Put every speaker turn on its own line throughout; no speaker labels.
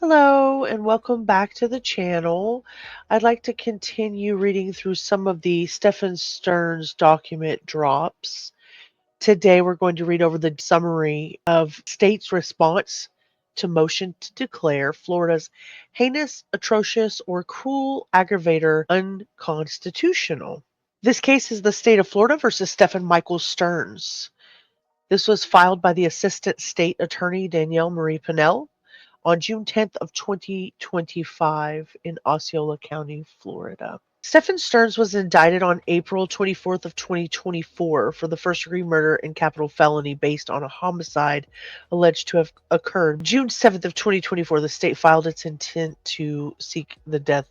Hello and welcome back to the channel. I'd like to continue reading through some of the Stephan Sterns document drops. Today we're going to read over the summary of state's response to motion to declare Florida's heinous, atrocious, or cruel aggravator unconstitutional. This case is the state of Florida versus Stephan Michael Sterns. This was filed by the Assistant State Attorney Danielle Marie Pinnell on June 10th of 2025 in Osceola County, Florida. Stephan Sterns was indicted on April 24th of 2024 for the first-degree murder and capital felony based on a homicide alleged to have occurred. June 7th of 2024, the state filed its intent to seek the death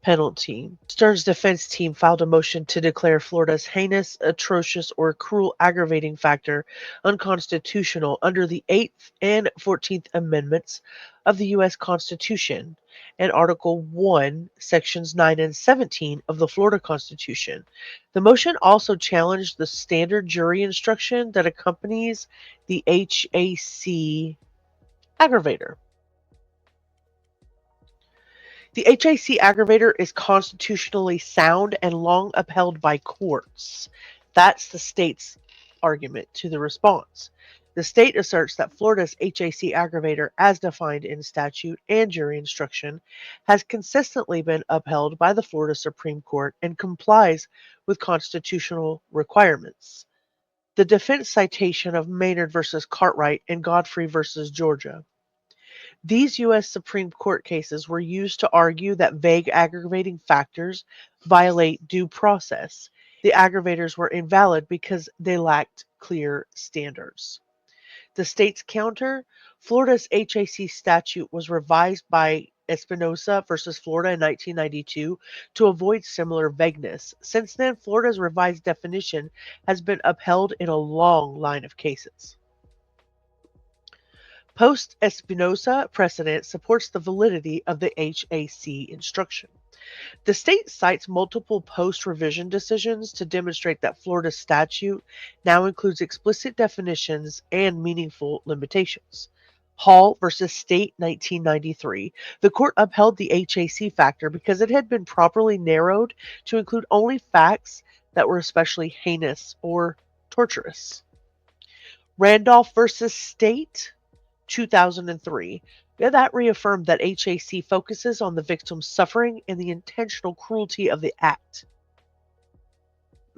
penalty. Sterns' defense team filed a motion to declare Florida's heinous, atrocious, or cruel aggravating factor unconstitutional under the 8th and 14th Amendments of the U.S. Constitution and Article 1, Sections 9 and 17 of the Florida Constitution. The motion also challenged the standard jury instruction that accompanies the HAC aggravator. The HAC aggravator is constitutionally sound and long upheld by courts. That's the state's argument to the response. The state asserts that Florida's HAC aggravator, as defined in statute and jury instruction, has consistently been upheld by the Florida Supreme Court and complies with constitutional requirements. The defense citation of Maynard versus Cartwright and Godfrey versus Georgia. These U.S. Supreme Court cases were used to argue that vague aggravating factors violate due process. The aggravators were invalid because they lacked clear standards. The state's counter, Florida's HAC statute was revised by Espinosa versus Florida in 1992 to avoid similar vagueness. Since then, Florida's revised definition has been upheld in a long line of cases. Post-Espinosa precedent supports the validity of the HAC instruction. The state cites multiple post-revision decisions to demonstrate that Florida's statute now includes explicit definitions and meaningful limitations. Hall versus State 1993. The court upheld the HAC factor because it had been properly narrowed to include only facts that were especially heinous or torturous. Randolph versus State 2003. That reaffirmed that HAC focuses on the victim's suffering and the intentional cruelty of the act.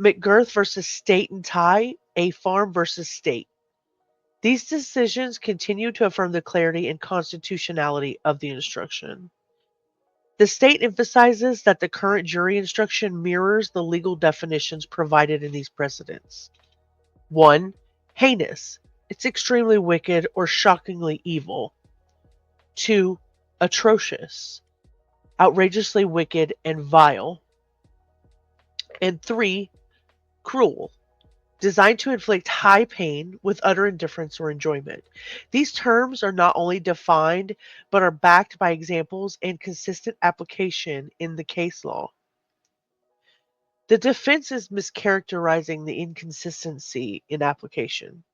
McGirth versus State and Ty, A Farm versus State. These decisions continue to affirm the clarity and constitutionality of the instruction. The state emphasizes that the current jury instruction mirrors the legal definitions provided in these precedents. 1. Heinous. It's extremely wicked or shockingly evil. 2. Atrocious. Outrageously wicked and vile. And 3. Cruel. Designed to inflict high pain with utter indifference or enjoyment. These terms are not only defined, but are backed by examples and consistent application in the case law. The defense is mischaracterizing the inconsistency in application.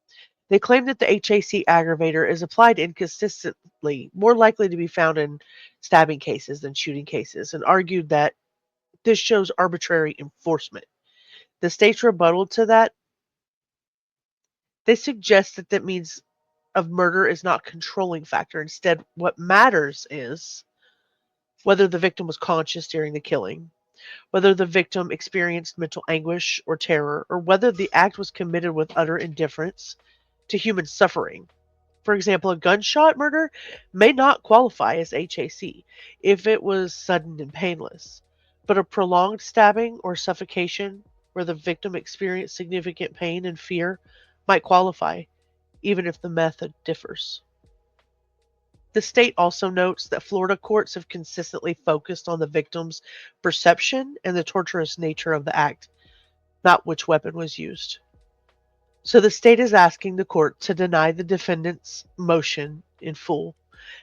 They claim that the HAC aggravator is applied inconsistently, more likely to be found in stabbing cases than shooting cases, and argued that this shows arbitrary enforcement. The state's rebuttal to that, they suggest that that means of murder is not a controlling factor. Instead, what matters is whether the victim was conscious during the killing, whether the victim experienced mental anguish or terror, or whether the act was committed with utter indifference to human suffering. For example, a gunshot murder may not qualify as HAC if it was sudden and painless, but a prolonged stabbing or suffocation where the victim experienced significant pain and fear might qualify, even if the method differs. The state also notes that Florida courts have consistently focused on the victim's perception and the torturous nature of the act, not which weapon was used. So the state is asking the court to deny the defendant's motion in full.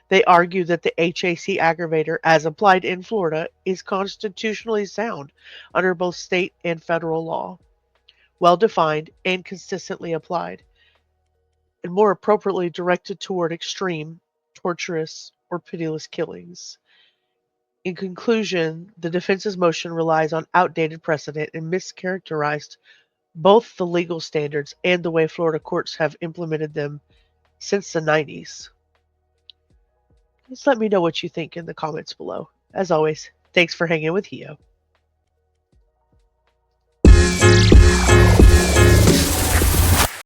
They argue that the HAC aggravator, as applied in Florida, is constitutionally sound under both state and federal law, well defined and consistently applied, and more appropriately directed toward extreme, torturous, or pitiless killings. In conclusion, the defense's motion relies on outdated precedent and mischaracterized both the legal standards and the way Florida courts have implemented them since the 90s. Just let me know what you think in the comments below. As always, thanks for hanging with Hio.